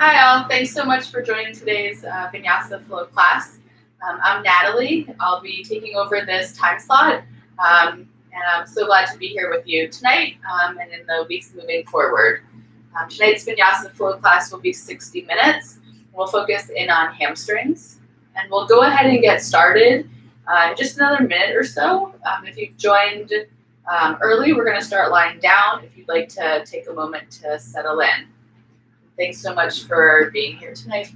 Hi all, thanks so much for joining today's Vinyasa Flow class. I'm Natalie. I'll be taking over this time slot, and I'm so glad to be here with you tonight and in the weeks moving forward. Tonight's Vinyasa Flow class will be 60 minutes. We'll focus in on hamstrings, and we'll go ahead and get started in just another minute or so. If you've joined early, we're going to start lying down if you'd like to take a moment to settle in. Thanks so much for being here tonight.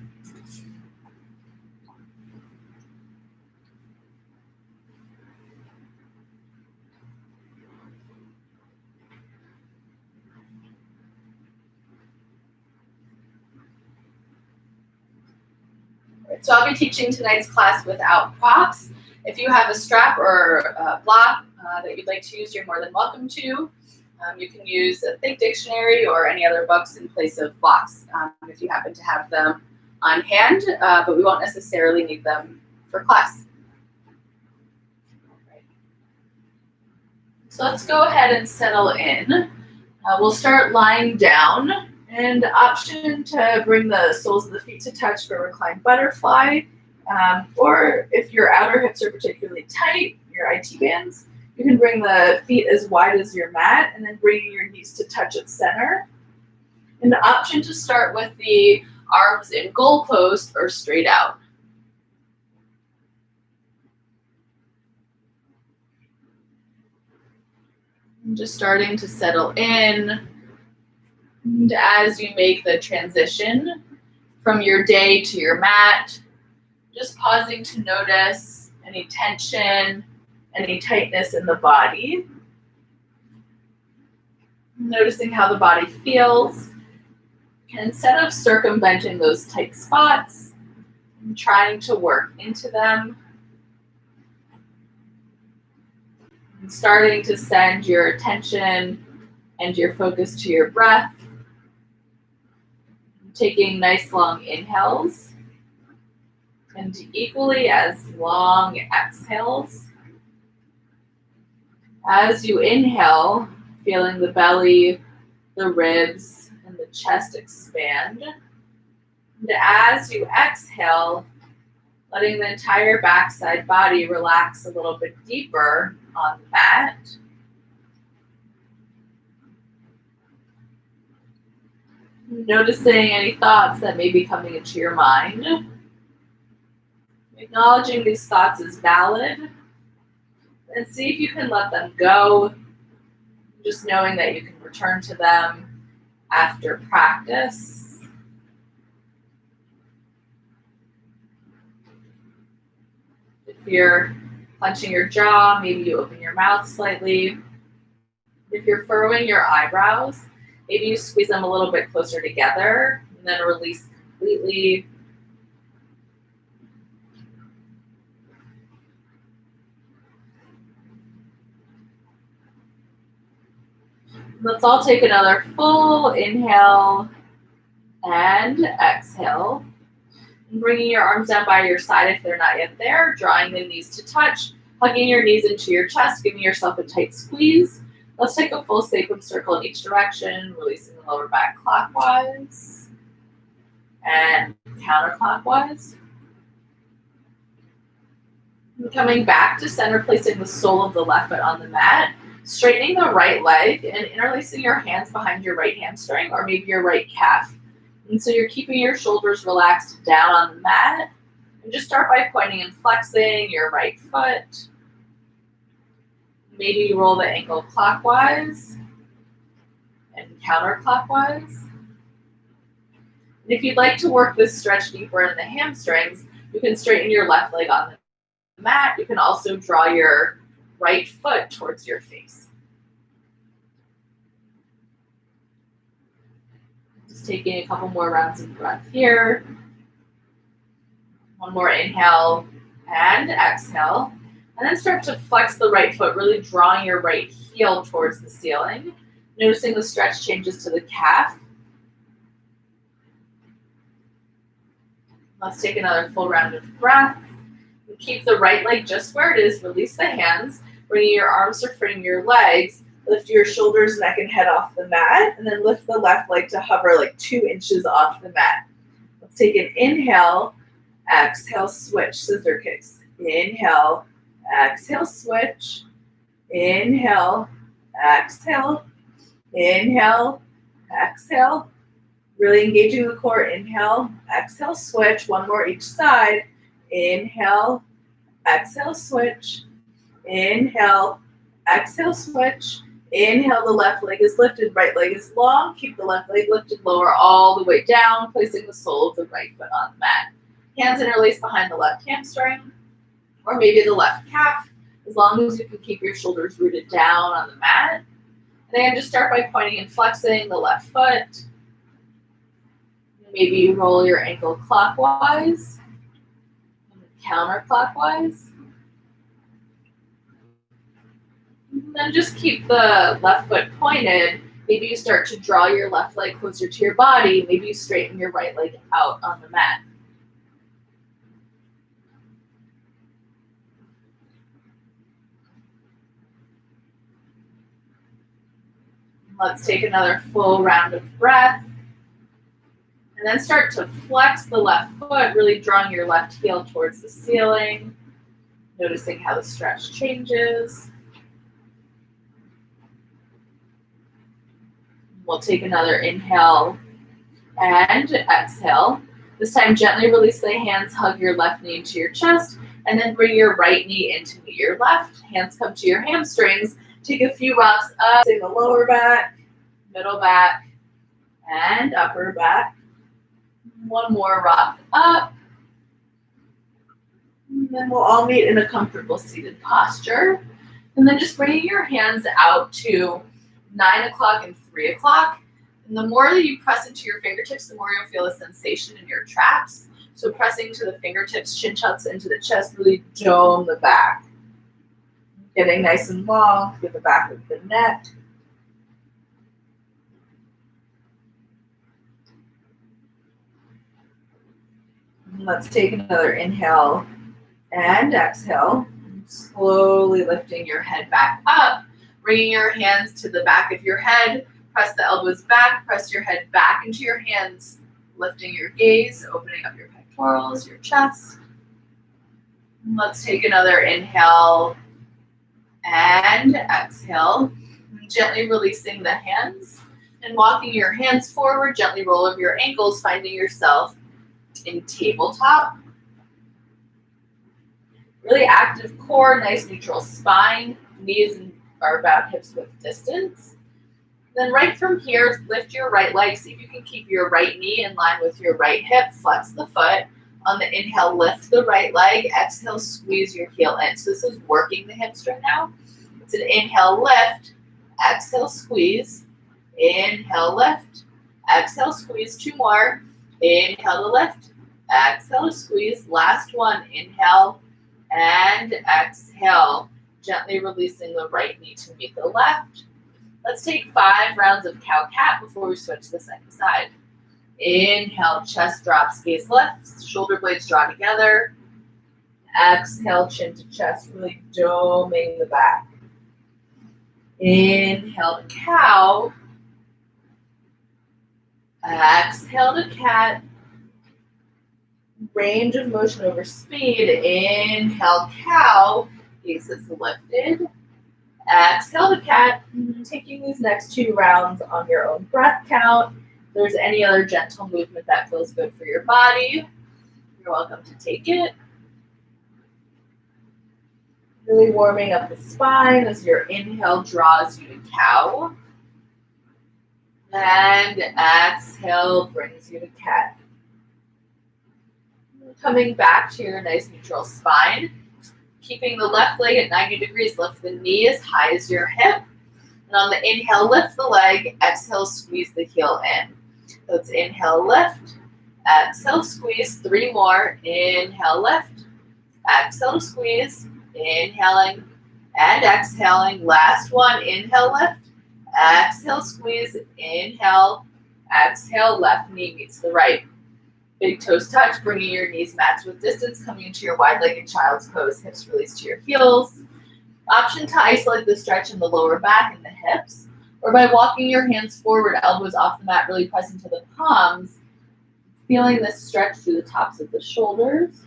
So I'll be teaching tonight's class without props. If you have a strap or a block that you'd like to use, you're more than welcome to. You can use a thick dictionary or any other books in place of blocks if you happen to have them on hand, but we won't necessarily need them for class. So let's go ahead and settle in. We'll start lying down, and the option to bring the soles of the feet to touch for reclined butterfly, or if your outer hips are particularly tight, your IT bands, you can bring the feet as wide as your mat and then bringing your knees to touch at center. And the option to start with the arms in goal post or straight out. And just starting to settle in. And as you make the transition from your day to your mat, just pausing to notice any tension, any tightness in the body. Noticing how the body feels. And instead of circumventing those tight spots and trying to work into them, and starting to send your attention and your focus to your breath. Taking nice long inhales and equally as long exhales. As you inhale, feeling the belly, the ribs, and the chest expand. And as you exhale, letting the entire backside body relax a little bit deeper on the mat. Noticing any thoughts that may be coming into your mind. Acknowledging these thoughts as valid. And see if you can let them go. Just knowing that you can return to them after practice. If you're clenching your jaw, maybe you open your mouth slightly. If you're furrowing your eyebrows, maybe you squeeze them a little bit closer together and then release completely. Let's all take another full inhale and exhale. And bringing your arms down by your side if they're not yet there, drawing the knees to touch, hugging your knees into your chest, giving yourself a tight squeeze. Let's take a full sacrum circle in each direction, releasing the lower back clockwise and counterclockwise. And coming back to center, placing the sole of the left foot on the mat, straightening the right leg and interlacing your hands behind your right hamstring or maybe your right calf. And so you're keeping your shoulders relaxed down on the mat. And just start by pointing and flexing your right foot. Maybe you roll the ankle clockwise and counterclockwise. And if you'd like to work this stretch deeper in the hamstrings, you can straighten your left leg on the mat. You can also draw your right foot towards your face. Just taking a couple more rounds of breath here. One more inhale and exhale. And then start to flex the right foot, really drawing your right heel towards the ceiling. Noticing the stretch changes to the calf. Let's take another full round of breath. And keep the right leg just where it is. Release the hands. Bringing your arms to frame your legs. Lift your shoulders, neck, and head off the mat. And then lift the left leg to hover like 2 inches off the mat. Take an inhale, exhale, switch, scissor kicks. Inhale, exhale, switch. Inhale, exhale, inhale, exhale. Really engaging the core. Inhale, exhale, switch. One more each side. Inhale, exhale, switch. Inhale, exhale, switch. Inhale, the left leg is lifted, right leg is long. Keep the left leg lifted, lower all the way down, placing the sole of the right foot on the mat. Hands interlace behind the left hamstring, or maybe the left calf, as long as you can keep your shoulders rooted down on the mat. And again, just start by pointing and flexing the left foot. Maybe you roll your ankle clockwise, and counterclockwise. And then just keep the left foot pointed. Maybe you start to draw your left leg closer to your body. Maybe you straighten your right leg out on the mat. Let's take another full round of breath. And then start to flex the left foot, really drawing your left heel towards the ceiling. Noticing how the stretch changes. We'll take another inhale and exhale. This time, gently release the hands, hug your left knee into your chest, and then bring your right knee in to meet your left. Hands come to your hamstrings. Take a few rocks up in the lower back, middle back, and upper back. One more rock up. And then we'll all meet in a comfortable seated posture. And then just bringing your hands out to 9 o'clock and 3 o'clock. And the more that you press into your fingertips, the more you'll feel a sensation in your traps. So pressing to the fingertips, chin tucks into the chest, really dome the back. Getting nice and long through the back of the neck. And let's take another inhale and exhale. Slowly lifting your head back up. Bringing your hands to the back of your head. Press the elbows back. Press your head back into your hands. Lifting your gaze, opening up your pectorals, your chest. And let's take another inhale and exhale. Gently releasing the hands and walking your hands forward. Gently roll over your ankles, finding yourself in tabletop. Really active core, nice neutral spine. Knees are about hips width distance. Then right from here, lift your right leg. See if you can keep your right knee in line with your right hip. Flex the foot. On the inhale, lift the right leg. Exhale, squeeze your heel in. So this is working the hamstring now. It's an inhale, lift. Exhale, squeeze. Inhale, lift. Exhale, squeeze. Two more. Inhale to lift. Exhale to squeeze. Last one. Inhale and exhale. Gently releasing the right knee to meet the left. Let's take 5 rounds of cow-cat before we switch to the second side. Inhale, chest drops, gaze left, shoulder blades draw together. Exhale, chin to chest, really doming the back. Inhale to cow. Exhale to cat. Range of motion over speed. Inhale, cow. Gaze is lifted. Exhale to cat. Taking these next 2 rounds on your own breath count. If there's any other gentle movement that feels good for your body, you're welcome to take it. Really warming up the spine as your inhale draws you to cow. And exhale brings you to cat. Coming back to your nice neutral spine. Keeping the left leg at 90 degrees, lift the knee as high as your hip. And on the inhale, lift the leg. Exhale, squeeze the heel in. So it's inhale, lift. Exhale, squeeze. 3 more. Inhale, lift. Exhale to squeeze. Inhaling and exhaling. Last one. Inhale, lift. Exhale, squeeze. Inhale. Exhale. Left knee meets the right. Big toes touch, bringing your knees match with distance, coming into your wide-legged child's pose, hips release to your heels. Option to isolate the stretch in the lower back and the hips, or by walking your hands forward, elbows off the mat, really pressing to the palms, Feeling this stretch through the tops of the shoulders.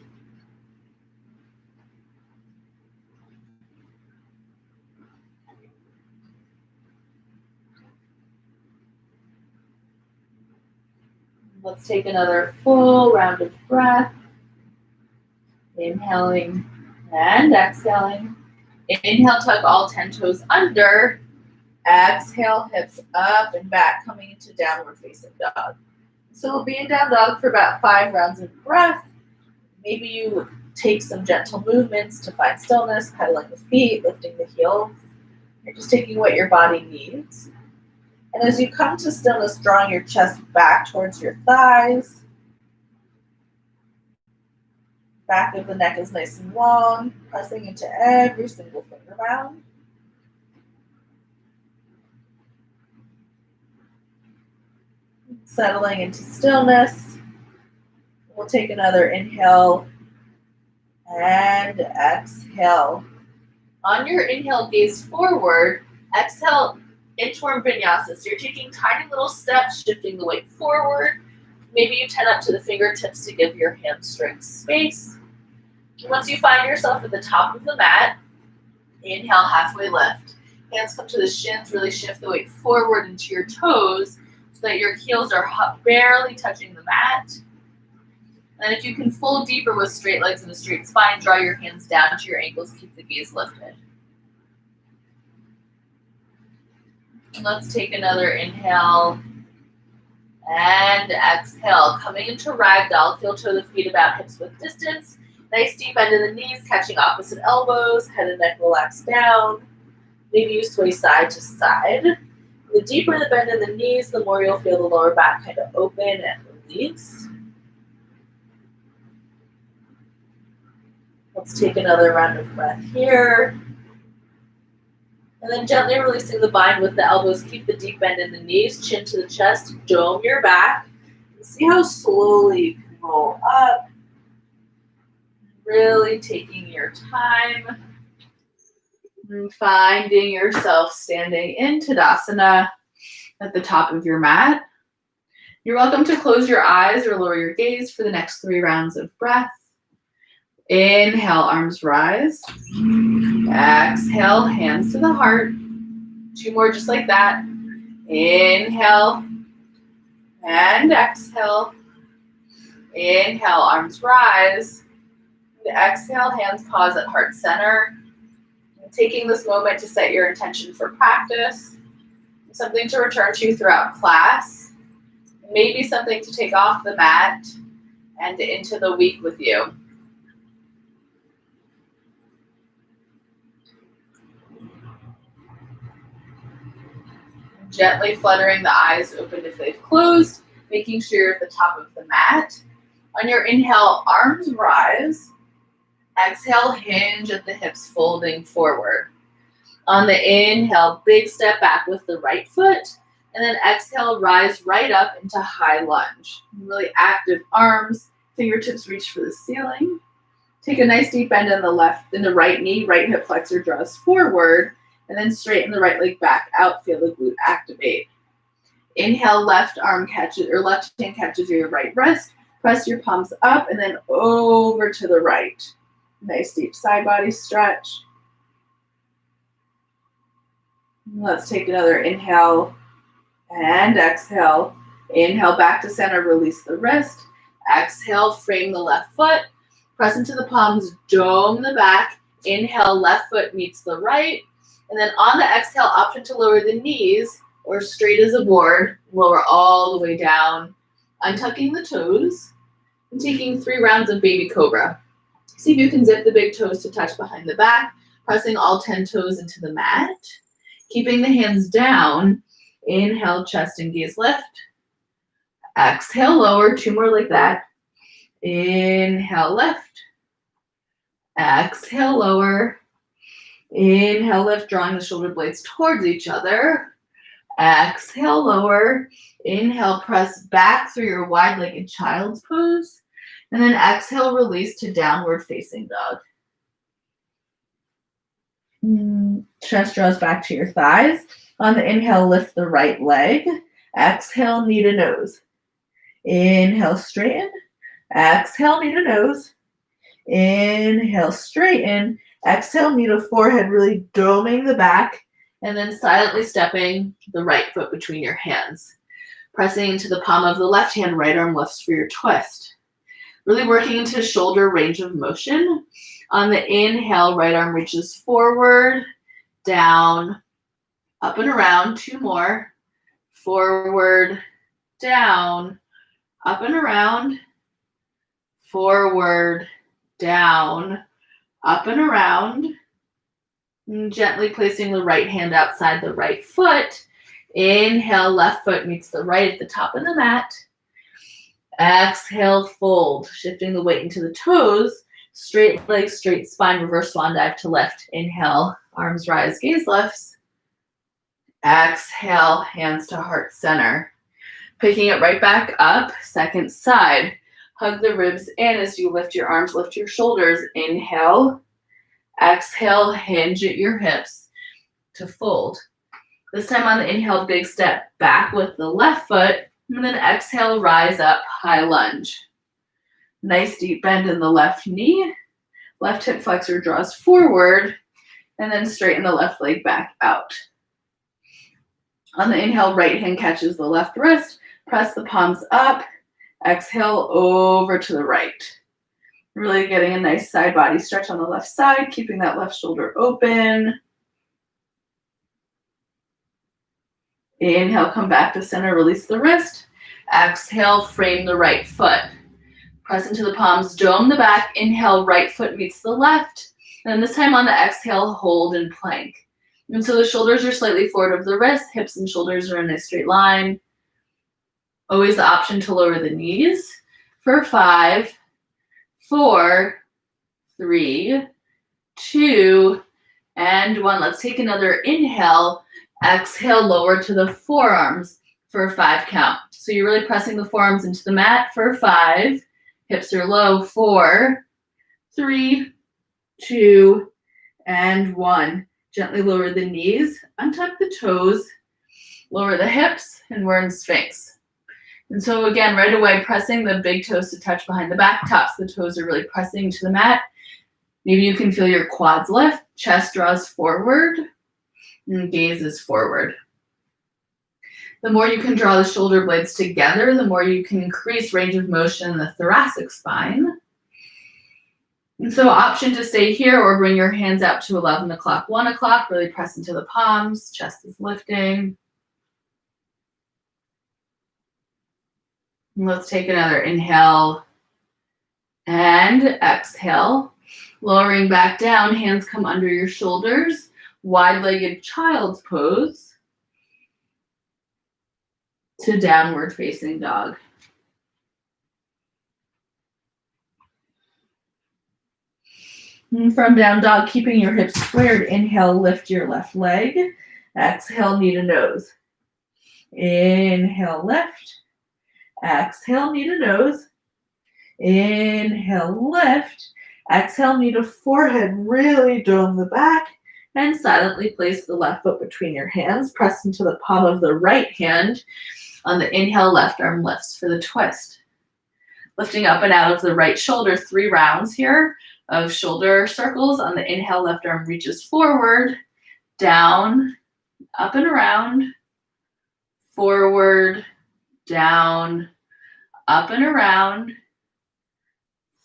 Let's take another full round of breath. Inhaling and exhaling. Inhale, tuck all 10 toes under. Exhale, hips up and back, coming into downward facing dog. So we'll be in down dog for about 5 rounds of breath. Maybe you take some gentle movements to find stillness, pedaling the feet, lifting the heels. You're just taking what your body needs. And as you come to stillness, drawing your chest back towards your thighs. Back of the neck is nice and long, pressing into every single finger round. Settling into stillness. We'll take another inhale and exhale. On your inhale, gaze forward. Exhale, inchworm vinyasa. So you're taking tiny little steps, shifting the weight forward. Maybe you tend up to the fingertips to give your hamstrings space. Once you find yourself at the top of the mat, inhale, halfway lift. Hands come to the shins, really shift the weight forward into your toes so that your heels are barely touching the mat. And if you can fold deeper with straight legs and a straight spine, draw your hands down to your ankles, keep the gaze lifted. And let's take another inhale and exhale. Coming into ragdoll, heel toe the feet about hips width distance. Nice deep bend in the knees, catching opposite elbows, head and neck relax down. Maybe you sway side to side. The deeper the bend in the knees, the more you'll feel the lower back kind of open and release. Let's take another round of breath here. And then gently releasing the bind with the elbows. Keep the deep bend in the knees, chin to the chest, dome your back. See how slowly you can roll up. Really taking your time. And finding yourself standing in Tadasana at the top of your mat. You're welcome to close your eyes or lower your gaze for the next 3 rounds of breath. Inhale, arms rise. Exhale, hands to the heart. 2 more just like that. Inhale and exhale. Inhale, arms rise. And exhale, hands pause at heart center. And taking this moment to set your intention for practice. Something to return to throughout class. Maybe something to take off the mat and into the week with you. Gently fluttering the eyes open if they've closed, making sure you're at the top of the mat. On your inhale, arms rise. Exhale, hinge at the hips, folding forward. On the inhale, big step back with the right foot. And then exhale, rise right up into high lunge. Really active arms, fingertips reach for the ceiling. Take a nice deep bend in the right knee, right hip flexor draws forward. And then straighten the right leg back out, feel the glute activate. Inhale, left hand catches your right wrist. Press your palms up and then over to the right. Nice deep side body stretch. Let's take another inhale and exhale. Inhale back to center, release the wrist. Exhale, frame the left foot. Press into the palms, dome the back. Inhale, left foot meets the right. And then on the exhale, option to lower the knees or straight as a board, lower all the way down, untucking the toes, and taking 3 rounds of baby cobra. See if you can zip the big toes to touch behind the back, pressing all 10 toes into the mat, keeping the hands down. Inhale, chest and gaze lift. Exhale, lower, 2 more like that. Inhale, lift. Exhale, lower. Inhale, lift, drawing the shoulder blades towards each other. Exhale, lower. Inhale, press back through your wide-legged child's pose. And then exhale, release to downward facing dog. Chest draws back to your thighs. On the inhale, lift the right leg. Exhale, knee to nose. Inhale, straighten. Exhale, knee to nose. Inhale, straighten. Exhale, knee to forehead, really doming the back. And then silently stepping the right foot between your hands. Pressing into the palm of the left hand, right arm lifts for your twist. Really working into shoulder range of motion. On the inhale, right arm reaches forward, down, up and around. 2 more. Forward, down, up and around. Forward, down, up and around. And gently placing the right hand outside the right foot. Inhale, left foot meets the right at the top of the mat. Exhale, fold, shifting the weight into the toes. Straight legs, straight spine, reverse swan dive to lift. Inhale, arms rise, gaze lifts. Exhale, hands to heart center. Picking it right back up, second side. Hug the ribs in as you lift your arms, lift your shoulders. Inhale. Exhale, hinge at your hips to fold. This time on the inhale, big step back with the left foot. And then exhale, rise up, high lunge. Nice deep bend in the left knee. Left hip flexor draws forward. And then straighten the left leg back out. On the inhale, right hand catches the left wrist. Press the palms up. Exhale over to the right. Really getting a nice side body stretch on the left side, keeping that left shoulder open. Inhale, come back to center, release the wrist. Exhale, frame the right foot. Press into the palms, dome the back. Inhale, right foot meets the left. And this time on the exhale, hold and plank. And so the shoulders are slightly forward of the wrist, hips and shoulders are in a straight line. Always the option to lower the knees for 5, 4, 3, 2, and 1. Let's take another inhale. Exhale, lower to the forearms for a 5 count. So you're really pressing the forearms into the mat for 5. Hips are low. 4, 3, 2, and 1. Gently lower the knees, untuck the toes, lower the hips, and we're in Sphinx. And so again, right away, pressing the big toes to touch behind the back, tops the toes are really pressing to the mat. Maybe you can feel your quads lift, chest draws forward, and gaze is forward. The more you can draw the shoulder blades together, the more you can increase range of motion in the thoracic spine. And so option to stay here or bring your hands out to 11 o'clock, 1 o'clock, really press into the palms, chest is lifting. And let's take another inhale and exhale. Lowering back down, hands come under your shoulders, wide-legged child's pose to downward facing dog. And from down dog, keeping your hips squared, inhale, lift your left leg. Exhale, knee to nose. Inhale, lift. Exhale, knee to nose. Inhale, lift. Exhale, knee to forehead. Really dome the back. And silently place the left foot between your hands. Press into the palm of the right hand. On the inhale, left arm lifts for the twist. Lifting up and out of the right shoulder, 3 rounds here of shoulder circles. On the inhale, left arm reaches forward, down, up and around, forward, down, up and around,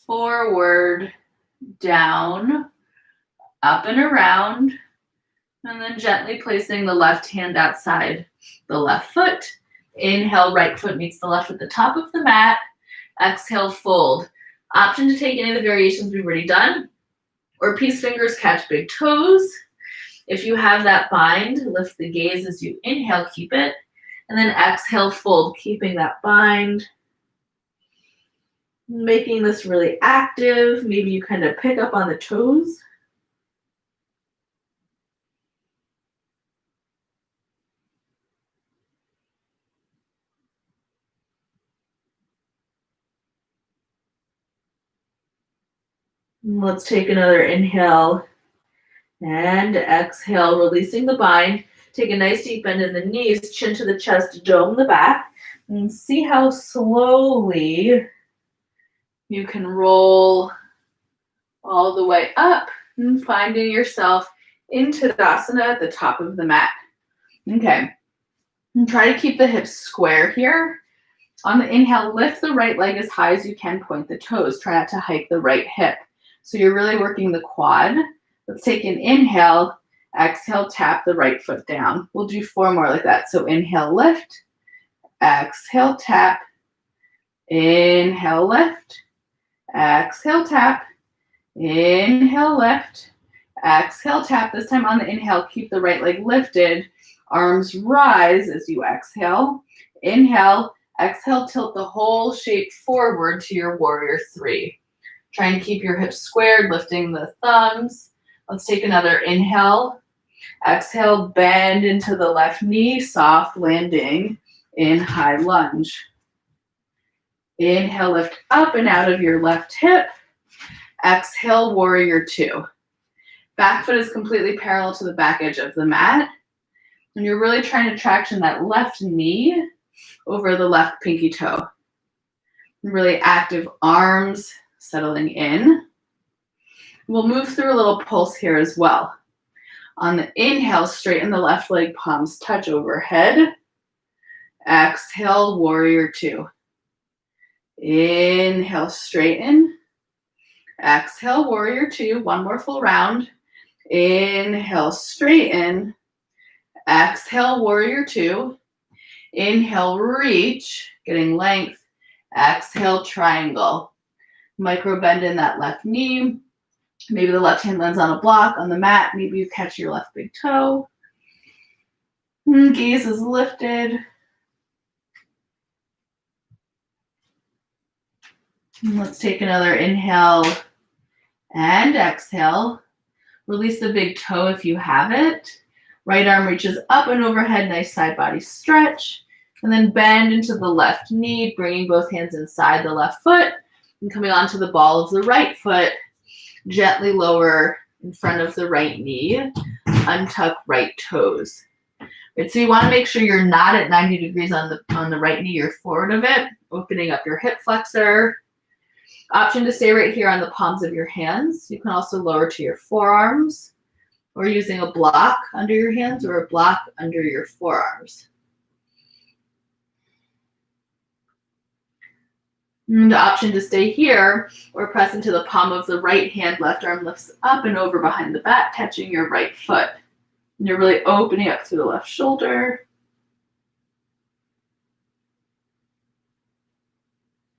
forward, down, up and around, and then gently placing the left hand outside the left foot. Inhale, right foot meets the left at the top of the mat. Exhale, fold. Option to take any of the variations we've already done, or peace fingers catch big toes. If you have that bind, lift the gaze as you inhale, keep it, and then exhale, fold, keeping that bind. Making this really active. Maybe you kind of pick up on the toes. Let's take another inhale and exhale, releasing the bind. Take a nice deep bend in the knees, chin to the chest, dome the back. And see how slowly you can roll all the way up and finding yourself into Tadasana at the top of the mat. Okay. And try to keep the hips square here. On the inhale, lift the right leg as high as you can, point the toes. Try not to hike the right hip. So you're really working the quad. Let's take an inhale, exhale, tap the right foot down. We'll do 4 more like that. So inhale, lift, exhale, tap, inhale, lift, exhale, tap, inhale, lift, exhale, tap. This time on the inhale, keep the right leg lifted. Arms rise as you exhale. Inhale, exhale, tilt the whole shape forward to your warrior 3. Try and keep your hips squared, lifting the thumbs. Let's take another inhale. Exhale, bend into the left knee, soft landing in high lunge. Inhale, lift up and out of your left hip. Exhale, warrior 2. Back foot is completely parallel to the back edge of the mat. And you're really trying to traction that left knee over the left pinky toe. Really active arms settling in. We'll move through a little pulse here as well. On the inhale, straighten the left leg, palms touch overhead. Exhale, warrior 2. Inhale, straighten. Exhale, warrior 2. 1 more full round. Inhale, straighten. Exhale, warrior 2. Inhale, reach, getting length. Exhale, triangle. Micro bend in that left knee. Maybe the left hand lands on a block on the mat. Maybe you catch your left big toe. Gaze is lifted. Let's take another inhale and exhale. Release the big toe if you have it. Right arm reaches up and overhead, nice side body stretch. And then bend into the left knee, bringing both hands inside the left foot and coming onto the ball of the right foot. Gently lower in front of the right knee. Untuck right toes. Right, so you want to make sure you're not at 90 degrees on the right knee. You're forward of it, opening up your hip flexor. Option to stay right here on the palms of your hands. You can also lower to your forearms or using a block under your hands or a block under your forearms. And the option to stay here or press into the palm of the right hand, left arm lifts up and over behind the back, touching your right foot. And you're really opening up through the left shoulder.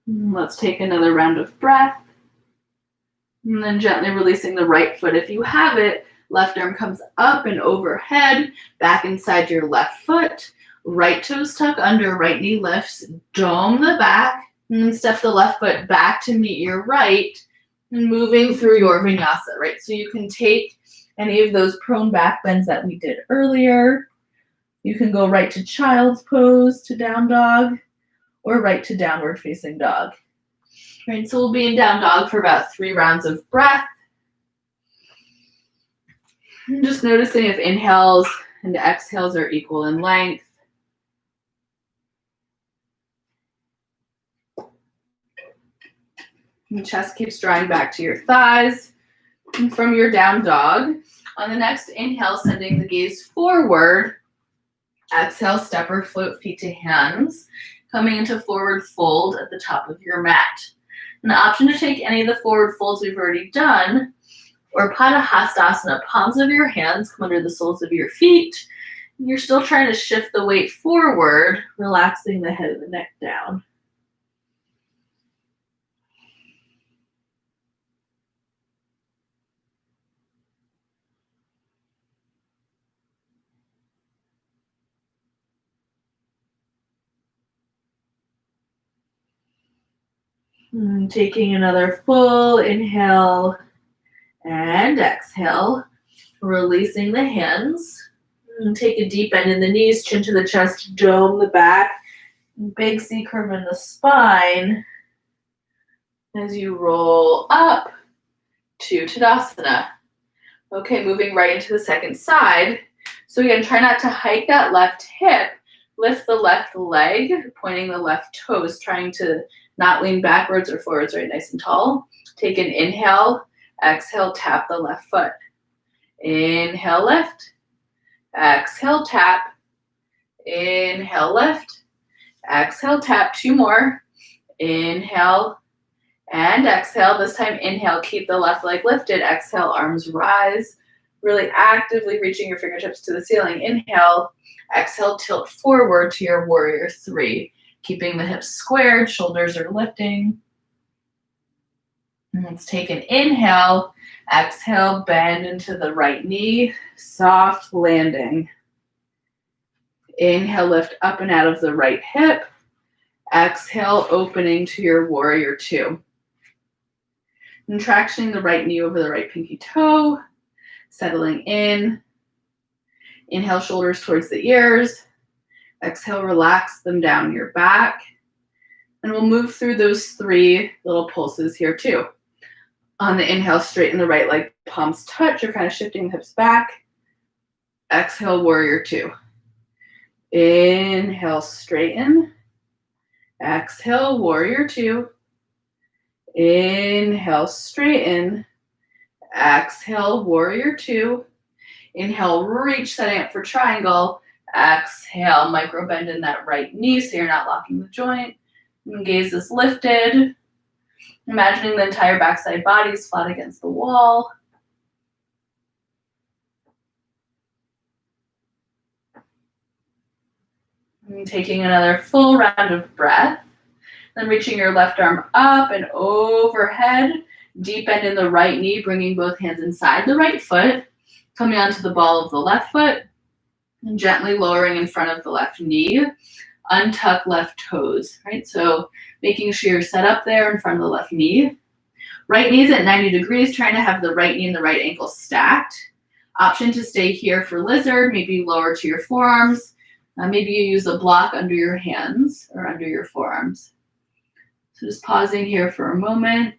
And let's take another round of breath. And then gently releasing the right foot if you have it. Left arm comes up and overhead, back inside your left foot. Right toes tuck under, right knee lifts, dome the back. And then step the left foot back to meet your right and moving through your vinyasa, right? So you can take any of those prone back bends that we did earlier. You can go right to child's pose, to down dog, or right to downward facing dog. Right, so we'll be in down dog for about 3 rounds of breath. And just noticing if inhales and exhales are equal in length. And chest keeps drawing back to your thighs. And from your down dog, on the next inhale, sending the gaze forward. Exhale, step or float feet to hands, coming into forward fold at the top of your mat. An option to take any of the forward folds we've already done, or Padahastasana, palms of your hands come under the soles of your feet. And you're still trying to shift the weight forward, relaxing the head and the neck down. And taking another full inhale and exhale, releasing the hands. And take a deep bend in the knees, chin to the chest, dome the back, big C curve in the spine as you roll up to Tadasana. Okay, moving right into the second side. So again, try not to hike that left hip. Lift the left leg, pointing the left toes, trying to not lean backwards or forwards, right? Nice and tall. Take an inhale. Exhale, tap the left foot. Inhale, lift. Exhale, tap. Inhale, lift. Exhale, tap. 2 more. Inhale and exhale. This time, inhale, keep the left leg lifted. Exhale, arms rise. Really actively reaching your fingertips to the ceiling. Inhale. Exhale, tilt forward to your warrior 3. Keeping the hips squared, shoulders are lifting. And let's take an inhale. Exhale, bend into the right knee. Soft landing. Inhale, lift up and out of the right hip. Exhale, opening to your warrior 2. And tractioning the right knee over the right pinky toe. Settling in. Inhale, shoulders towards the ears. Exhale, relax them down your back. And we'll move through those 3 little pulses here too. On the inhale, straighten the right leg, palms touch. You're kind of shifting the hips back. Exhale, warrior 2. Inhale, straighten. Exhale, warrior 2. Inhale, straighten. Exhale, warrior 2. Inhale, reach, setting up for triangle. Exhale, micro bend in that right knee so you're not locking the joint. And gaze is lifted. Imagining the entire backside body is flat against the wall. And taking another full round of breath. Then reaching your left arm up and overhead. Deep bend in the right knee, bringing both hands inside the right foot. Coming onto the ball of the left foot. And gently lowering in front of the left knee. Untuck left toes, right? So making sure you're set up there in front of the left knee. Right knee's at 90 degrees, trying to have the right knee and the right ankle stacked. Option to stay here for lizard, maybe lower to your forearms. Maybe you use a block under your hands or under your forearms. So just pausing here for a moment.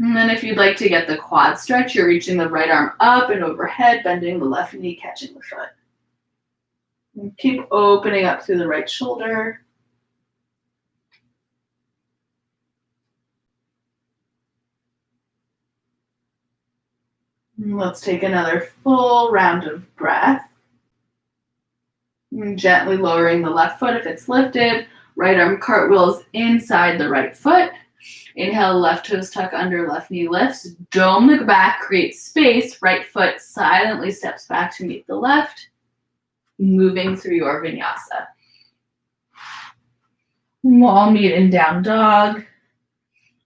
And then if you'd like to get the quad stretch, you're reaching the right arm up and overhead, bending the left knee, catching the foot. And keep opening up through the right shoulder. And let's take another full round of breath. And gently lowering the left foot if it's lifted. Right arm cartwheels inside the right foot. Inhale, left toes tuck under, left knee lifts. Dome the back, create space. Right foot silently steps back to meet the left. Moving through your vinyasa. And we'll all meet in down dog.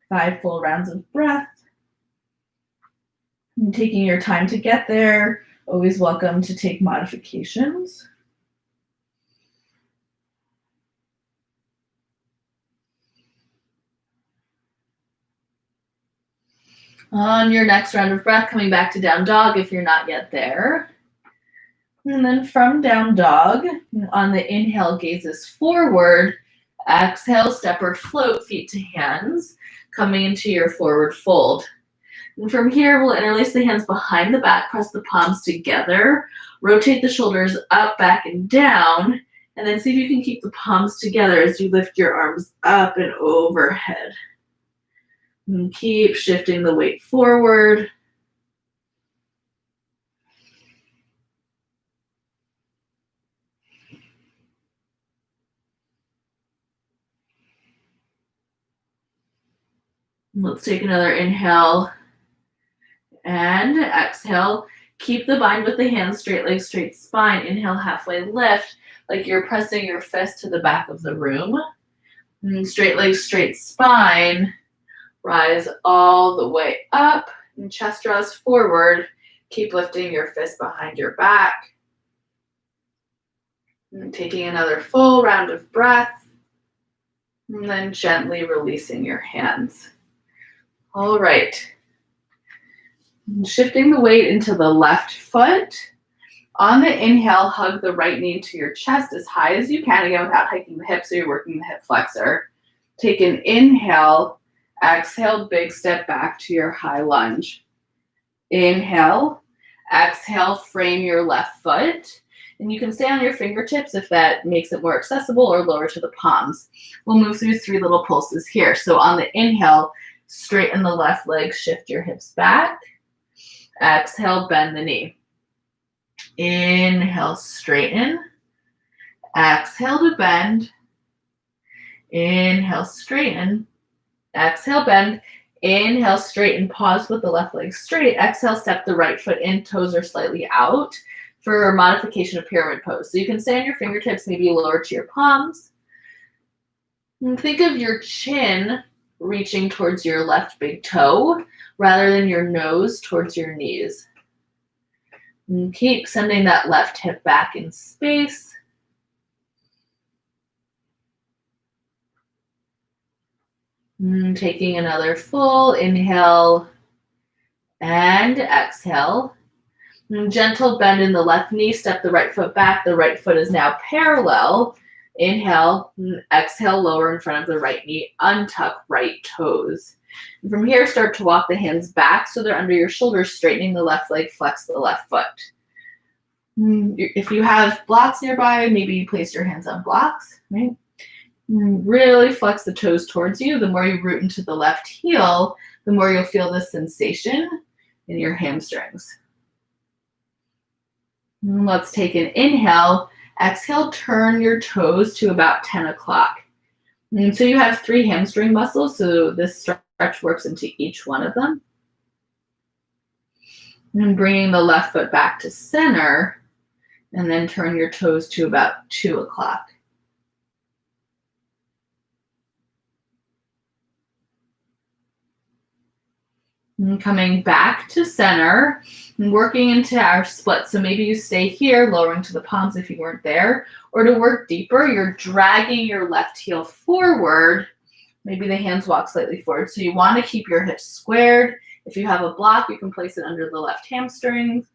5 full rounds of breath. And taking your time to get there. Always welcome to take modifications. On your next round of breath, coming back to down dog if you're not yet there. And then from down dog, on the inhale, gazes forward. Exhale, step or float, feet to hands, coming into your forward fold. And from here, we'll interlace the hands behind the back, press the palms together, rotate the shoulders up, back, and down, and then see if you can keep the palms together as you lift your arms up and overhead. And keep shifting the weight forward. Let's take another inhale and exhale. Keep the bind with the hands, straight legs, straight spine. Inhale, halfway lift, like you're pressing your fist to the back of the room. And straight legs, straight spine. Rise all the way up. And chest draws forward. Keep lifting your fist behind your back. And taking another full round of breath. And then gently releasing your hands. All right. Shifting the weight into the left foot. On the inhale, hug the right knee to your chest as high as you can, again, without hiking the hip, so you're working the hip flexor. Take an inhale. Exhale, big step back to your high lunge. Inhale. Exhale, frame your left foot. And you can stay on your fingertips if that makes it more accessible, or lower to the palms. We'll move through 3 little pulses here. So on the inhale, straighten the left leg, shift your hips back. Exhale, bend the knee. Inhale, straighten. Exhale to bend. Inhale, straighten. Exhale, bend. Inhale, straighten. Pause with the left leg straight. Exhale, step the right foot in. Toes are slightly out for modification of pyramid pose. So you can stay on your fingertips, maybe lower to your palms. And think of your chin reaching towards your left big toe rather than your nose towards your knees. And keep sending that left hip back in space. And taking another full inhale and exhale. And gentle bend in the left knee, step the right foot back. The right foot is now parallel. Inhale, and exhale, lower in front of the right knee, untuck right toes. And from here, start to walk the hands back so they're under your shoulders, straightening the left leg, flex the left foot. If you have blocks nearby, maybe you place your hands on blocks, right? Really flex the toes towards you. The more you root into the left heel, the more you'll feel this sensation in your hamstrings. Let's take an inhale. Exhale, turn your toes to about 10 o'clock. And so you have 3 hamstring muscles, so this stretch works into each one of them. And bringing the left foot back to center, and then turn your toes to about 2 o'clock. And coming back to center and working into our split. So maybe you stay here, lowering to the palms if you weren't there. Or to work deeper, you're dragging your left heel forward. Maybe the hands walk slightly forward. So you want to keep your hips squared. If you have a block, you can place it under the left hamstring.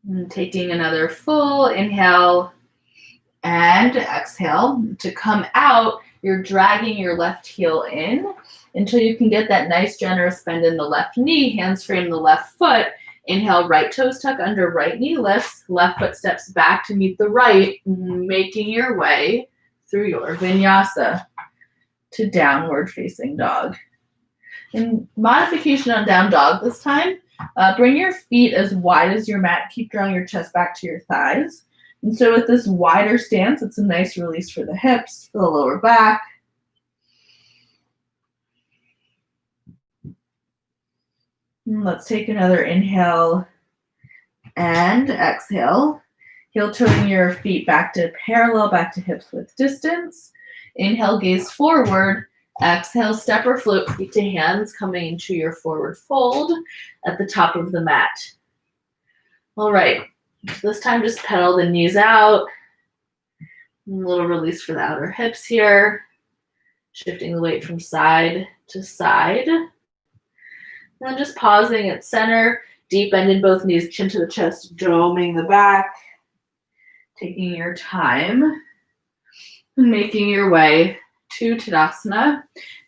And taking another full inhale. And exhale. To come out, you're dragging your left heel in until you can get that nice generous bend in the left knee. Hands frame the left foot. Inhale, right toes tuck under, right knee lifts. Left foot steps back to meet the right, making your way through your vinyasa to downward facing dog. In modification on down dog this time, bring your feet as wide as your mat. Keep drawing your chest back to your thighs. And so with this wider stance, it's a nice release for the hips, for the lower back. And let's take another inhale and exhale. Heel toeing your feet back to parallel, back to hips width distance. Inhale, gaze forward. Exhale, step or float feet to hands, coming into your forward fold at the top of the mat. All right. This time just pedal the knees out. A little release for the outer hips here. Shifting the weight from side to side. And then just pausing at center. Deep bend in both knees, chin to the chest, doming the back. Taking your time. Making your way to Tadasana,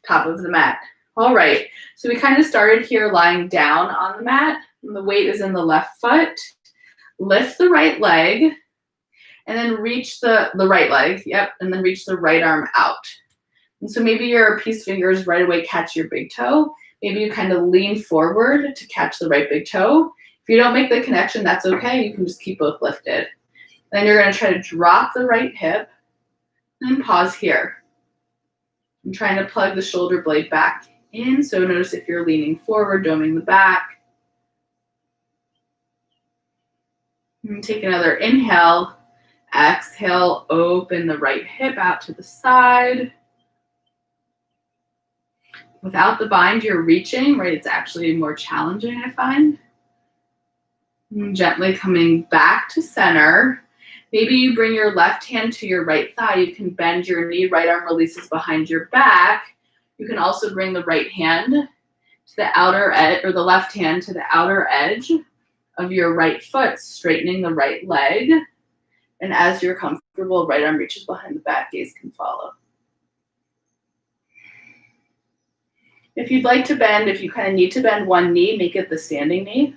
top of the mat. All right, so we kind of started here lying down on the mat. And the weight is in the left foot. Lift the right leg, and then reach the right leg, and then reach the right arm out. And so maybe your peace fingers right away catch your big toe. Maybe you kind of lean forward to catch the right big toe. If you don't make the connection, that's okay. You can just keep both lifted. Then you're going to try to drop the right hip and pause here. I'm trying to plug the shoulder blade back in. So notice if you're leaning forward, doming the back. And take another inhale. Exhale, open the right hip out to the side. Without the bind, you're reaching, right? It's actually more challenging, I find. And gently coming back to center. Maybe you bring your left hand to your right thigh. You can bend your knee, right arm releases behind your back. You can also bring the right hand to the outer edge, or the left hand to the outer edge of your right foot, straightening the right leg. And as you're comfortable, right arm reaches behind the back, gaze can follow. If you'd like to bend, if you kind of need to bend one knee, make it the standing knee.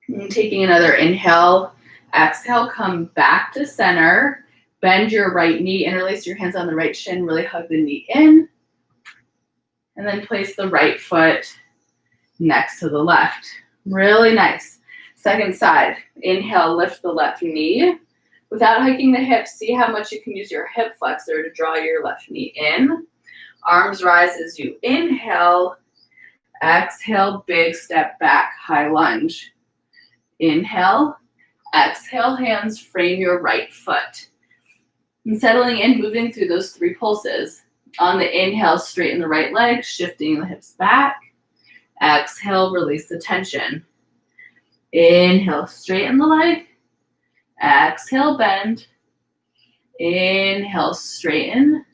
And taking another inhale, exhale, come back to center. Bend your right knee, interlace your hands on the right shin, really hug the knee in. And then place the right foot next to the left. Really nice. Second side. Inhale, lift the left knee. Without hiking the hips, see how much you can use your hip flexor to draw your left knee in. Arms rise as you inhale. Exhale, big step back, high lunge. Inhale. Exhale, hands frame your right foot. And settling in, moving through those 3 pulses. On the inhale, straighten the right leg, shifting the hips back. Exhale, release the tension. Inhale, straighten the leg. Exhale, bend. Inhale, straighten.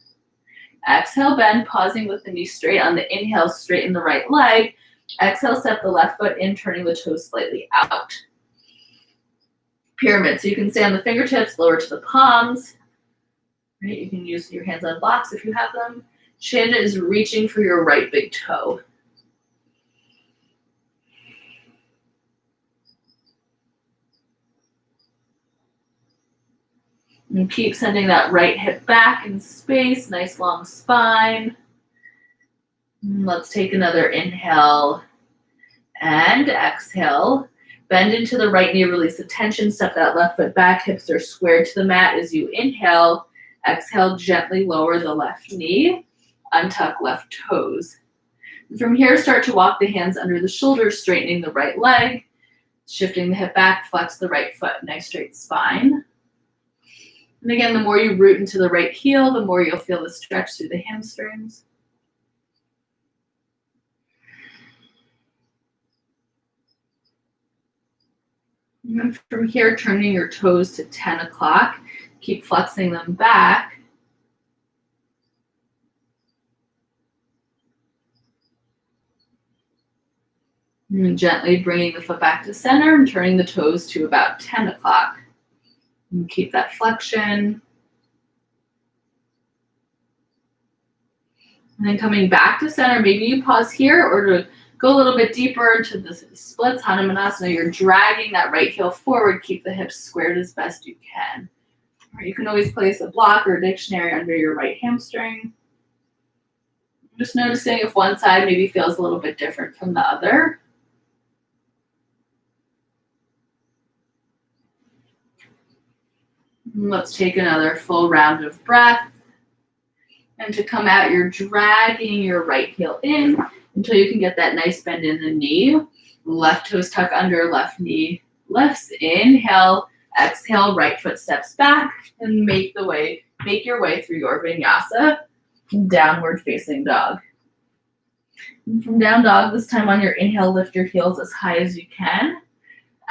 Exhale, bend, pausing with the knee straight. On the inhale, straighten the right leg. Exhale, step the left foot in, turning the toes slightly out. Pyramid, so you can stay on the fingertips, lower to the palms. Right, you can use your hands on blocks if you have them. Chin is reaching for your right big toe. And keep sending that right hip back in space, nice long spine. Let's take another inhale and exhale. Bend into the right knee, release the tension, step that left foot back, hips are squared to the mat as you inhale. Exhale, gently lower the left knee, untuck left toes. And from here, start to walk the hands under the shoulders, straightening the right leg, shifting the hip back, flex the right foot, nice straight spine. And again, the more you root into the right heel, the more you'll feel the stretch through the hamstrings. And then from here, turning your toes to 10 o'clock. Keep flexing them back. And gently bringing the foot back to center and turning the toes to about 10 o'clock. And keep that flexion. And then coming back to center, maybe you pause here, or to go a little bit deeper into the splits, Hanumanasana, you're dragging that right heel forward. Keep the hips squared as best you can. Or you can always place a block or a dictionary under your right hamstring. Just noticing if one side maybe feels a little bit different from the other. And let's take another full round of breath. And to come out, you're dragging your right heel in until you can get that nice bend in the knee. Left toes tuck under, left knee lifts. Inhale, exhale, right foot steps back, and make your way through your vinyasa, downward facing dog. And from down dog, this time on your inhale, lift your heels as high as you can.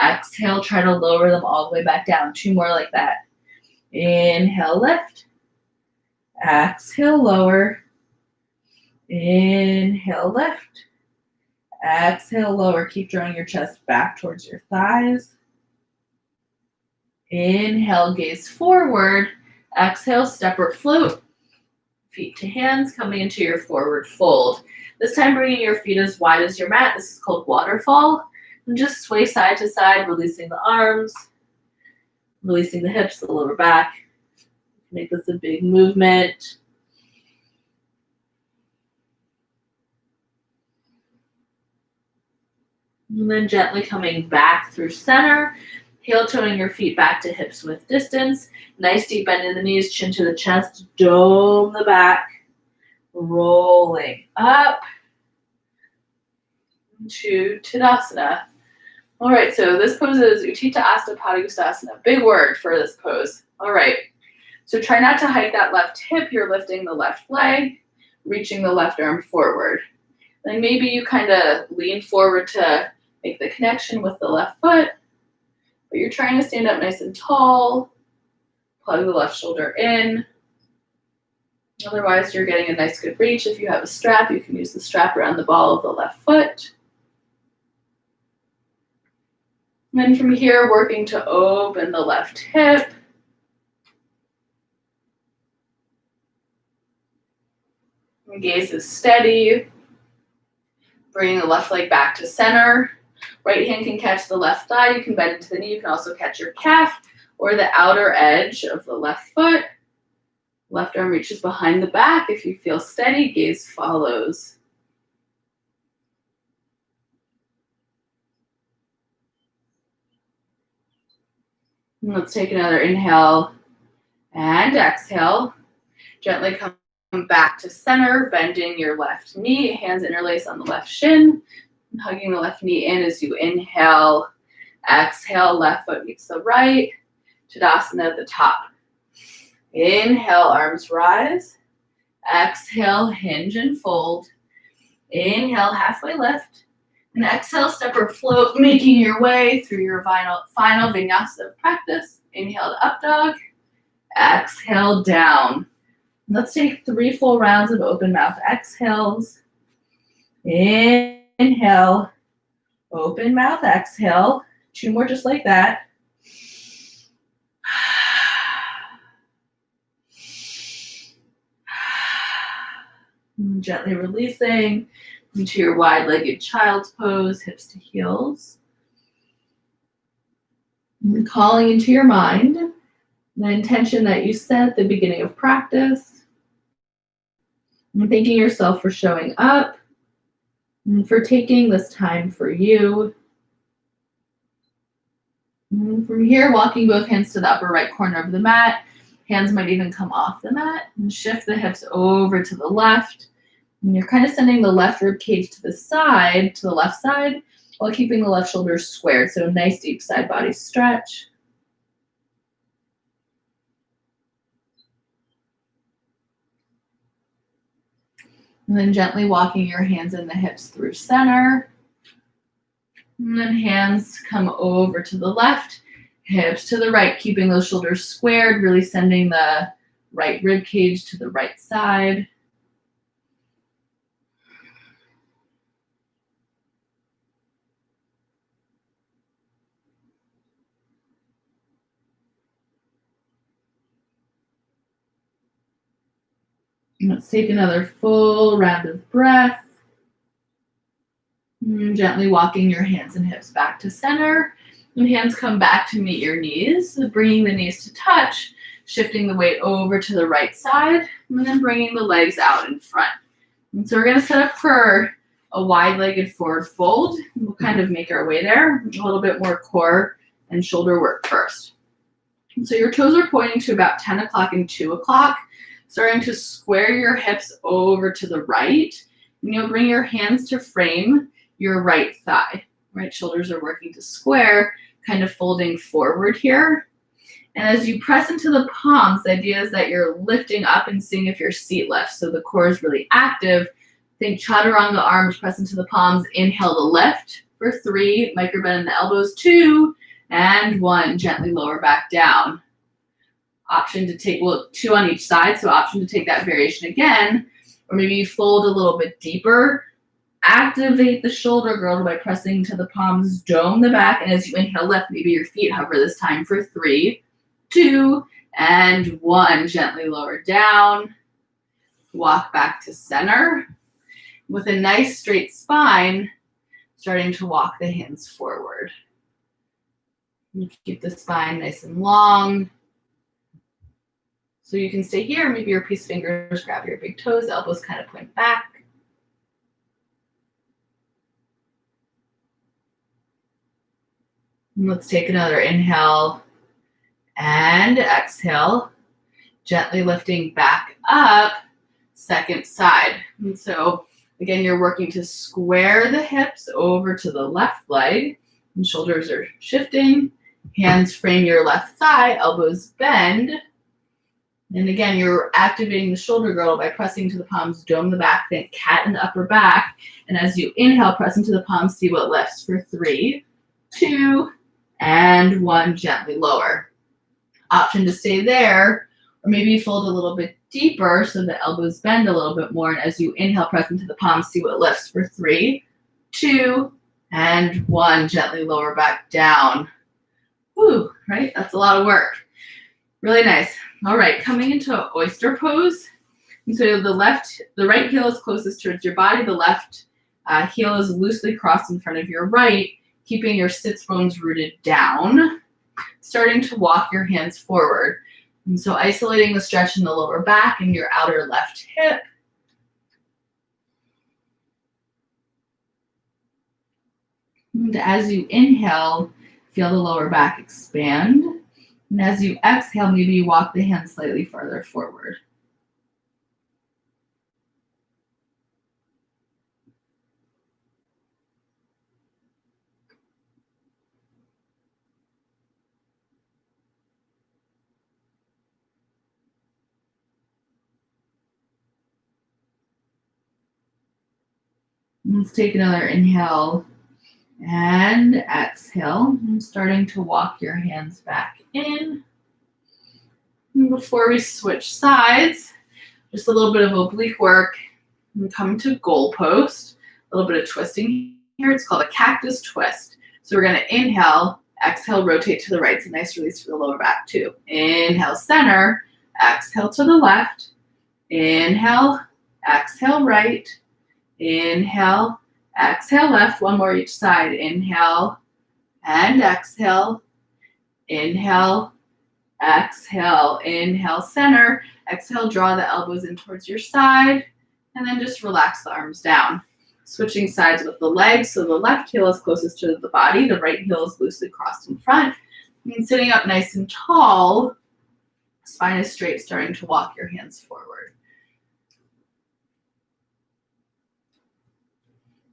Exhale, try to lower them all the way back down. 2 more like that. Inhale, lift. Exhale, lower. Inhale, lift. Exhale, lower. Keep drawing your chest back towards your thighs. Inhale, gaze forward. Exhale, step or float. Feet to hands, coming into your forward fold. This time bringing your feet as wide as your mat. This is called waterfall. And just sway side to side, releasing the arms, releasing the hips, the lower back. Make this a big movement. And then gently coming back through center. Heel toeing your feet back to hips width distance. Nice deep bend in the knees, chin to the chest, dome the back. Rolling up to Tadasana. All right, so this pose is Utthita Asana Padangusthasana. Big word for this pose. All right, so try not to hike that left hip. You're lifting the left leg, reaching the left arm forward. Then maybe you kind of lean forward to make the connection with the left foot, but you're trying to stand up nice and tall. Plug the left shoulder in. Otherwise, you're getting a nice good reach. If you have a strap, you can use the strap around the ball of the left foot. And then from here, working to open the left hip. The gaze is steady. Bringing the left leg back to center. Right hand can catch the left thigh. You can bend into the knee. You can also catch your calf or the outer edge of the left foot. Left arm reaches behind the back. If you feel steady, gaze follows. And let's take another inhale and exhale. Gently come back to center, bending your left knee, hands interlace on the left shin, and hugging the left knee in as you inhale. Exhale, left foot meets the right. Tadasana at the top. Inhale, arms rise. Exhale, hinge and fold. Inhale, halfway lift. And exhale, step or float, making your way through your final vinyasa practice. Inhale to up dog. Exhale, down. Let's take 3 full rounds of open mouth exhales. Inhale, open mouth exhale. 2 more just like that. And gently releasing into your wide-legged child's pose, hips to heels. And calling into your mind the intention that you set at the beginning of practice. And thanking yourself for showing up and for taking this time for you. And from here, walking both hands to the upper right corner of the mat. Hands might even come off the mat and shift the hips over to the left. And you're kind of sending the left rib cage to the side, to the left side, while keeping the left shoulders squared. So nice deep side body stretch. And then gently walking your hands and the hips through center. And then hands come over to the left, hips to the right, keeping those shoulders squared, really sending the right rib cage to the right side. And let's take another full round of breath. And gently walking your hands and hips back to center. And hands come back to meet your knees, bringing the knees to touch, shifting the weight over to the right side, and then bringing the legs out in front. And so we're going to set up for a wide-legged forward fold. We'll kind of make our way there. A little bit more core and shoulder work first. And so your toes are pointing to about 10 o'clock and 2 o'clock, starting to square your hips over to the right. And you'll bring your hands to frame your right thigh. Right shoulders are working to square, kind of folding forward here. And as you press into the palms, the idea is that you're lifting up and seeing if your seat lifts. So the core is really active. Think chaturanga arms, press into the palms. Inhale to lift for 3. Micro bend in the elbows. 2 and 1. Gently lower back down. Option to take, 2 on each side. So option to take that variation again. Or maybe you fold a little bit deeper. Activate the shoulder girdle by pressing to the palms, dome the back, and as you inhale, lift, maybe your feet hover this time for 3, 2, and 1. Gently lower down. Walk back to center. With a nice straight spine, starting to walk the hands forward. You keep the spine nice and long. So you can stay here, maybe your peace fingers grab your big toes, elbows kind of point back. And let's take another inhale and exhale, gently lifting back up, second side. And so again, you're working to square the hips over to the left leg, and shoulders are shifting. Hands frame your left thigh, elbows bend. And again, you're activating the shoulder girdle by pressing to the palms, dome the back, think cat in the upper back. And as you inhale, press into the palms, see what lifts for 3, 2, and 1. Gently lower. Option to stay there, or maybe you fold a little bit deeper so the elbows bend a little bit more. And as you inhale, press into the palms, see what lifts for 3, 2, and 1. Gently lower back down. Whew, right? That's a lot of work. Really nice. All right, coming into oyster pose. And so the right heel is closest towards your body. The left heel is loosely crossed in front of your right, keeping your sits bones rooted down. Starting to walk your hands forward. And so isolating the stretch in the lower back and your outer left hip. And as you inhale, feel the lower back expand. And as you exhale, maybe you walk the hands slightly farther forward. Let's take another inhale and exhale. And starting to walk your hands back in. And before we switch sides, just a little bit of oblique work. And come to goal post. A little bit of twisting here. It's called a cactus twist. So we're going to inhale, exhale, rotate to the right. It's a nice release for the lower back too. Inhale, center. Exhale to the left. Inhale, exhale, right. Inhale, exhale, left. One more each side. Inhale and exhale. Inhale, exhale. Inhale, center. Exhale, draw the elbows in towards your side. And then just relax the arms down. Switching sides with the legs. So the left heel is closest to the body. The right heel is loosely crossed in front. And sitting up nice and tall. Spine is straight, starting to walk your hands forward.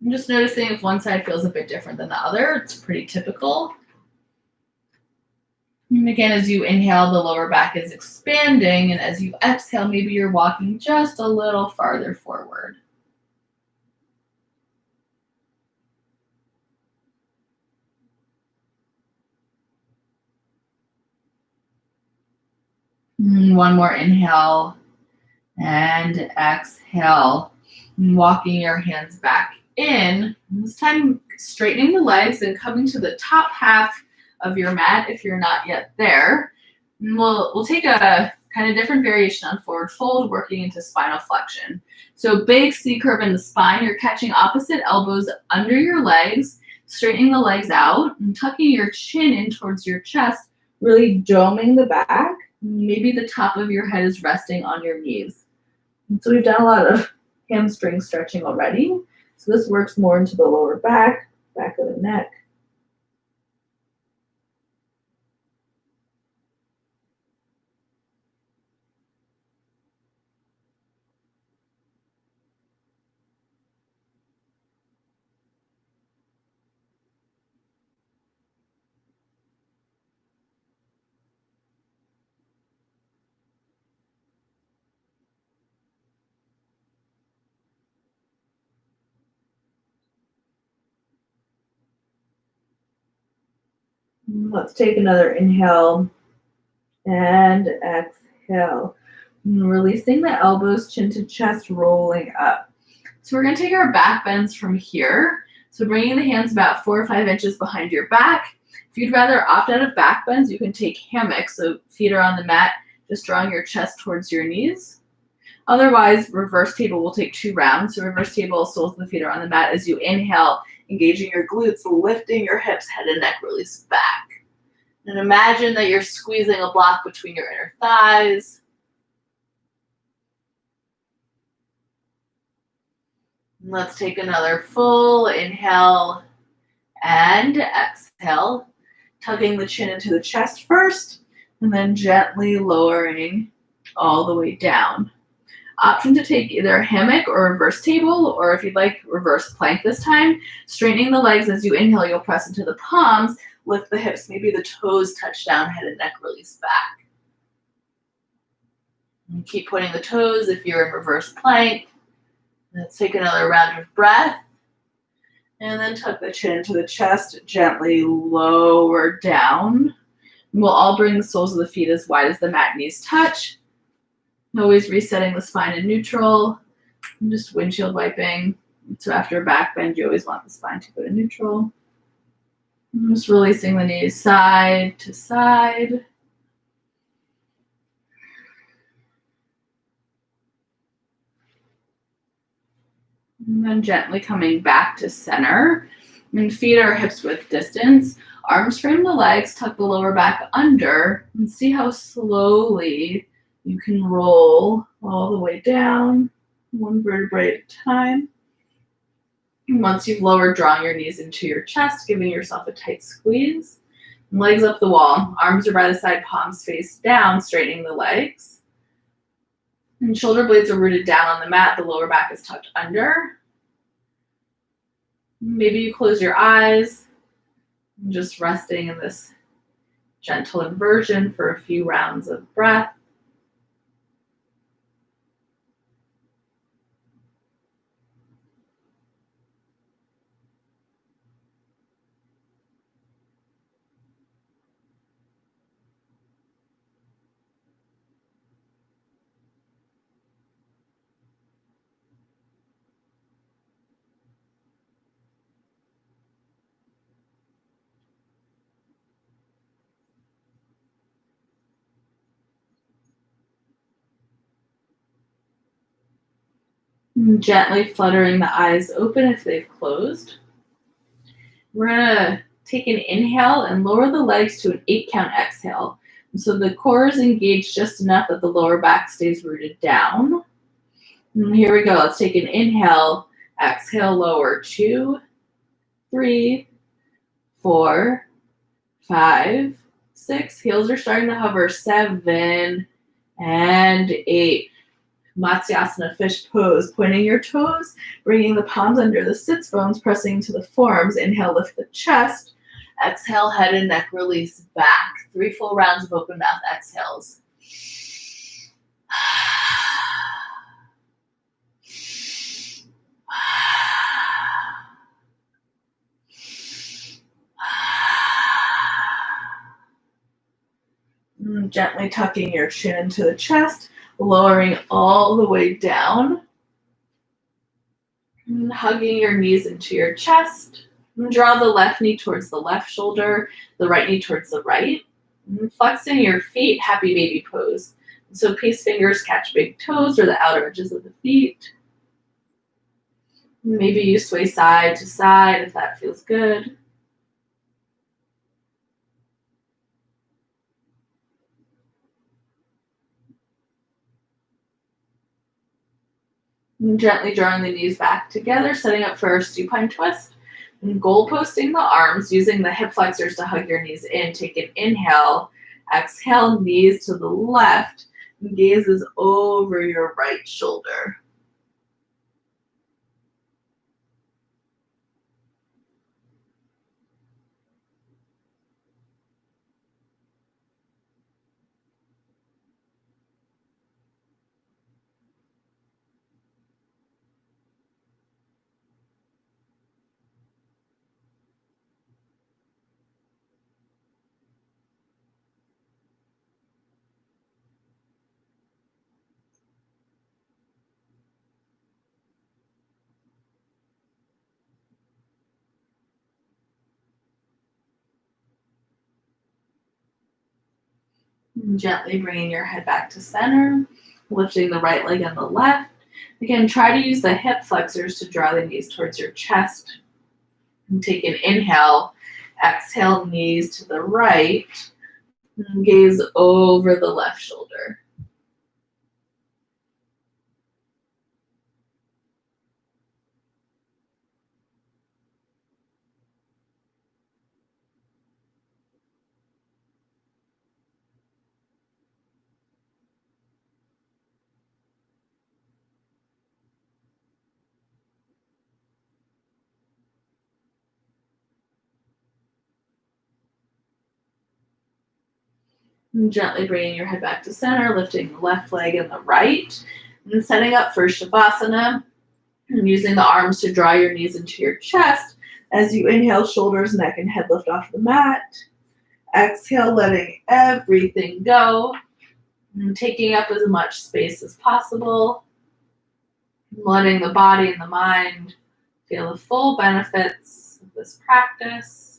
I'm just noticing if one side feels a bit different than the other. It's pretty typical. And again, as you inhale, the lower back is expanding. And as you exhale, maybe you're walking just a little farther forward. One more inhale and exhale. Walking your hands back in. This time, straightening the legs and coming to the top half of your mat if you're not yet there. And we'll take a kind of different variation on forward fold, working into spinal flexion. So big C curve in the spine. You're catching opposite elbows under your legs, straightening the legs out, and tucking your chin in towards your chest, really doming the back. Maybe the top of your head is resting on your knees. And so we've done a lot of hamstring stretching already. So this works more into the lower back, back of the neck. Let's take another inhale and exhale. Releasing the elbows, chin to chest, rolling up. So we're going to take our back bends from here. So bringing the hands about 4 or 5 inches behind your back. If you'd rather opt out of back bends, you can take hammocks. So feet are on the mat, just drawing your chest towards your knees. Otherwise, reverse table will take 2 rounds. So reverse table, soles of the feet are on the mat. As you inhale, engaging your glutes, lifting your hips, head and neck release back. And imagine that you're squeezing a block between your inner thighs. And let's take another full inhale and exhale, tugging the chin into the chest first, and then gently lowering all the way down. Option to take either a hammock or reverse table, or if you'd like, reverse plank this time. Straightening the legs as you inhale, you'll press into the palms, lift the hips, maybe the toes touch down, head and neck release back. And keep pointing the toes if you're in reverse plank. Let's take another round of breath. And then tuck the chin into the chest, gently lower down. And we'll all bring the soles of the feet as wide as the mat, knees touch. Always resetting the spine in neutral. And just windshield wiping. So after a back bend, you always want the spine to go to neutral. And just releasing the knees side to side. And then gently coming back to center. And feet or hips width distance. Arms frame the legs, tuck the lower back under, and see how slowly you can roll all the way down, one vertebrae at a time. And once you've lowered, drawing your knees into your chest, giving yourself a tight squeeze. Legs up the wall, arms are by the side, palms face down, straightening the legs. And shoulder blades are rooted down on the mat, the lower back is tucked under. Maybe you close your eyes, just resting in this gentle inversion for a few rounds of breath. Gently fluttering the eyes open if they've closed. We're gonna take an inhale and lower the legs to an 8-count exhale. So the core is engaged just enough that the lower back stays rooted down. And here we go. Let's take an inhale, exhale, lower. 2, 3, 4, 5, 6. Heels are starting to hover. 7 and 8. Matsyasana, fish pose, pointing your toes, bringing the palms under the sits bones, pressing to the forearms. Inhale, lift the chest. Exhale, head and neck release back. 3 full rounds of open mouth exhales. Gently tucking your chin into the chest, lowering all the way down. Hugging your knees into your chest. Draw the left knee towards the left shoulder, the right knee towards the right. Flexing your feet, happy baby pose. So peace fingers catch big toes or the outer edges of the feet. Maybe you sway side to side if that feels good. And gently drawing the knees back together, setting up for a supine twist. And goal posting the arms, using the hip flexors to hug your knees in. Take an inhale, exhale, knees to the left, gazes over your right shoulder. And gently bringing your head back to center, lifting the right leg and the left. Again, try to use the hip flexors to draw the knees towards your chest. And take an inhale, exhale, knees to the right, and gaze over the left shoulder. And gently bringing your head back to center, lifting the left leg and the right, and setting up for Shavasana, and using the arms to draw your knees into your chest. As you inhale, shoulders, neck, and head lift off the mat. Exhale, letting everything go, and taking up as much space as possible. Letting the body and the mind feel the full benefits of this practice.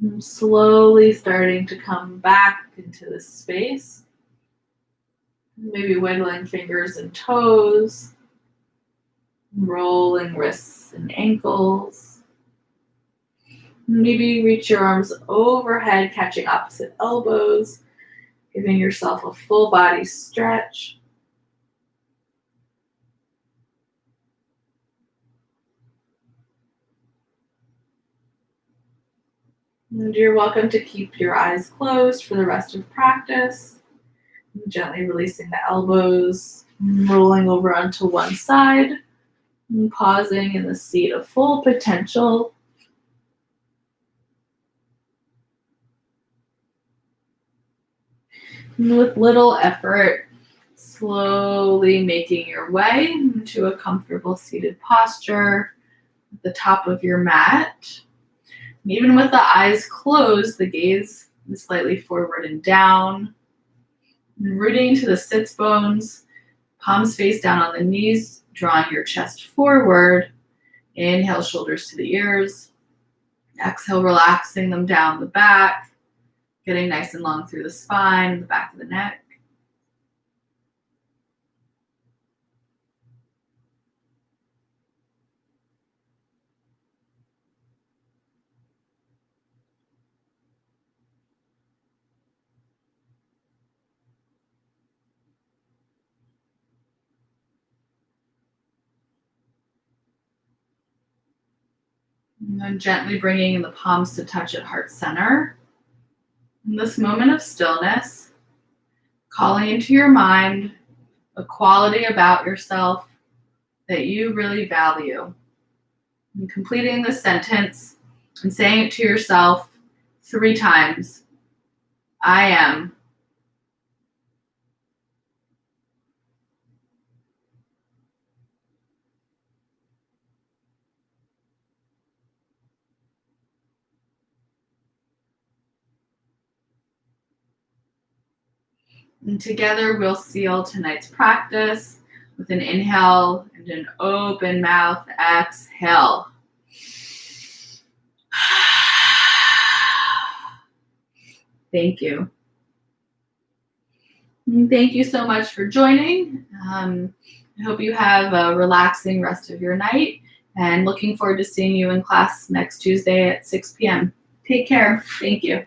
And slowly starting to come back into this space. Maybe wiggling fingers and toes, rolling wrists and ankles. Maybe reach your arms overhead, catching opposite elbows, giving yourself a full body stretch. And you're welcome to keep your eyes closed for the rest of practice. Gently releasing the elbows, rolling over onto one side, and pausing in the seat of full potential. And with little effort, slowly making your way into a comfortable seated posture at the top of your mat. And even with the eyes closed, the gaze is slightly forward and down. And rooting into the sits bones, palms face down on the knees, drawing your chest forward. Inhale, shoulders to the ears. Exhale, relaxing them down the back, getting nice and long through the spine, the back of the neck. And then gently bringing the palms to touch at heart center. In this moment of stillness, calling into your mind a quality about yourself that you really value. And completing the sentence and saying it to yourself 3 times. I am. And together we'll seal tonight's practice with an inhale and an open mouth exhale. Thank you. And thank you so much for joining. I hope you have a relaxing rest of your night and looking forward to seeing you in class next Tuesday at 6 p.m. Take care. Thank you.